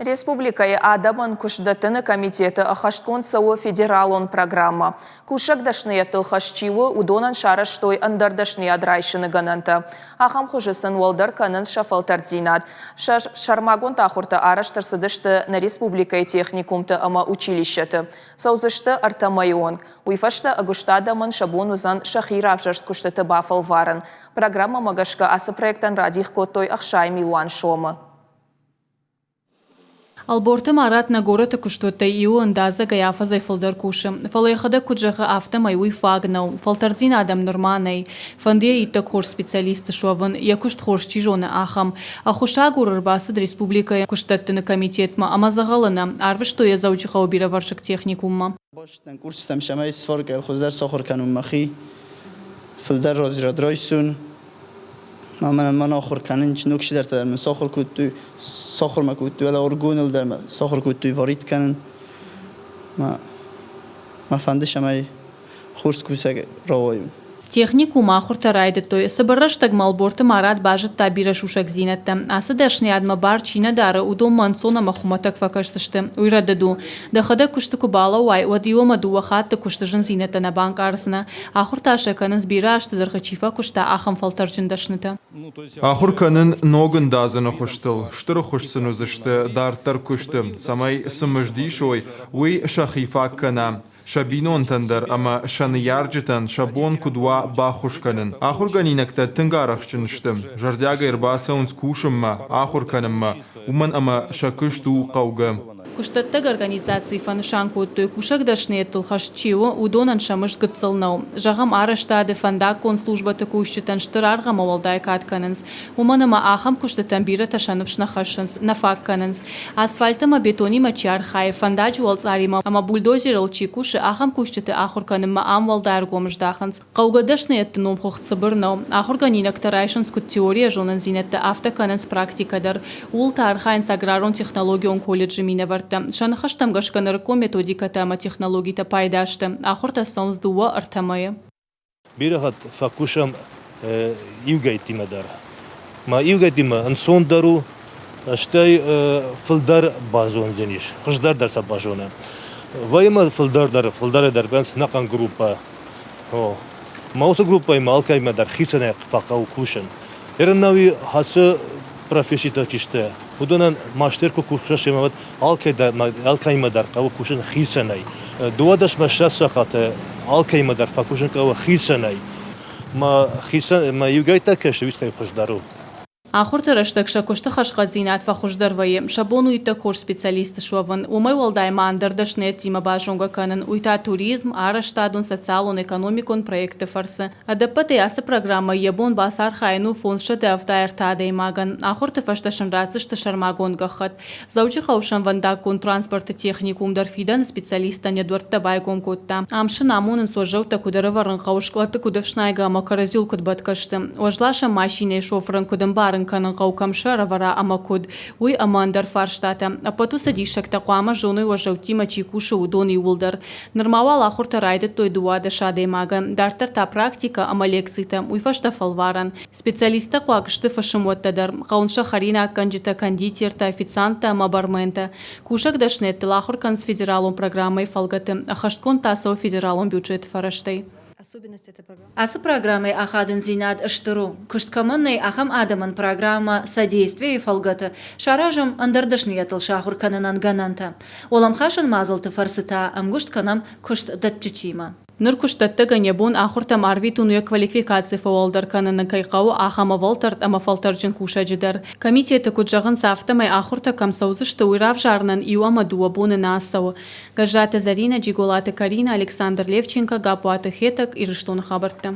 Республикай Адамын күшдатыны комитеті Ахашткон сауы федералон программа. Күшік дашные тылхашчивы удонан шараштой андардашные адрайшыны гананты. Ахам хужысын уалдар канын шафалтардзинат. Шармагон тахурты араштырсыдышты на республикай техникумты ама училищеты. Саузышты артамайон. Уйфашты агуштадамын шабон узан шахиравжашт күштаты бафал варын. Программа магашка асы проектан радих коттой ахшай милуан шомы. Алборты марат на город куштота иу андаза гаяфа зайфалдар кушым. Фалайхада куджаха автомай уй фагнау. Фалтардзин адам норманай. Фандия итак хор специалисты шован. Якушт хорш чижона ахам. Ахуша гурарбасад республика куштаттыны комитетма. Амазагалана. Арвыш то я заучиха убира варшак техникумма. Баштан курстам шамай сфор гал хузар сохор канун махи. Фалдар розирадройсун. من آخر کنن چه نکشی در تدرم ساخر کودتوی ساخر مکودتوی ولی ارگونل در ساخر کودتوی وارد کنن ما فندش همه خورس کوسه روایم Техникум ахурта райды той. Сабарраштаг малборты марат бажыт табира шушак зинетті. Асы дашны адма бар чина дары удом мансона махуматак факарсышты. Уйрададу. Дахада кушты кубала уай вадиома дуа хатты кушты жын зинетті на банк арсына. Ахурта ашаканын сбира ашты дархачифа кушта ахам фалтарчын дашныты. Ахурканын ногын дазыны хуштыл. Штыры хушсын үзішті дартар кушты. Самай сымыжди шой. Уй шахифа кана. Шабинон тандыр, ама шаны ярджитан шабон кудва бахушканын. Ахурганинакта тынгарахчыныштым. Жардяга ирбаса унс кушымма, ахурканымма. Уман ама шакышту қауғы. Куштаттаг организации фанышанку той кушак дашне тылхашчиу удонан шамыш гыцылнау. Жағам араштады фандак конслужба тыкущитан штырарга мавалдай катканынс. Уманама ахам куштатан бира ташановшна хашынс, нафакканынс. Асфальтама бетонима чархай, фандаджу алцарима, ама бульдозер алчи куши ахам куштаты ахурканымма амвалдай аргомждахынс. Қауға дашне еттіном хоқцыбырнау. Ахурганинак тарайшынс кут теория жонын зинетті автоканынс практикадар. Ул тархайнс аграрон технологион колледжи миневар. Шанахаштам гашканарко методиката ама технологията пайдашты. Ахурта саунздуа артамая. Бирахат факушам югайтимадар. Ма югайтима ансондару аштай филдар базон дениш. Хождар дарса базона. Вайма филдар дар бенс накан группа. Маусу группа има алкайма дар хисане факау кушен. Эрнави хаса профессита чиште. Удонан маштерку кушашемават алкайма дар кау кушен хисанай. Дуадаш машаса хата алкайма дар факушен кау хисанай. Ма югайта кеш витхай хождару. Ахурта раштак шакушта хашқадзинат ва хождарвае. Шабону ита хор специалисты шуаван. Умай валдайма андардашне тима бажонга канан. Уйта туризм, араштадун социалон экономикон проекты фарсы. Адапата ясы программа ебон басар хайну фонша девтайр тадей маган. Ахурта фашташан рацышта шармагон гахат. Заучи хаушан вандакон транспорта техникум дарфидан специалиста недуарта байгон котта. Амшын амонын сожаута кудараварын хаушклаты кудавшнайга макаразил кудбаткашты. Ожлаша машине шофран кудамбарын канан қаукамша равара амакуд уй амандар фарштата. А поту садишак тақуама жоной важаутима чикуша удони улдар. Нормавал ахурта райдет той дуада шадей маган. Дартар та практика ама лекцита уй фашта фалваран. Специалиста қуакшты фашымуаттадар. Қаунша харина канджита кондитерта, официанта ама бармента. Кушак дашнет лахур с федералом программой фалгаты. Ахашткон тасау федералом бюджет фараштай. Асы программой ахадын зинад ыштыру. Кышткамынной ахам адамын программа содействие и фалгаты. Шаражым андардышны ятыл шахур кананан гананта. Олам хашын мазылты фарсыта, амгушт канам кышт датчичима. Ныр куштатты ганебун ахурта марвитуну квалификация фауалдар кананы кайқау ахама валтарт ама фалтарджин кушаджидар. Комитеты куджағын сафтамай ахурта камсаузышты уйрав жарнан иуама дуабуны насау. Гажата Зарина, Джиголата Карина, Александр Левченко, Гапуаты Хетак и Рыштон Хабарта.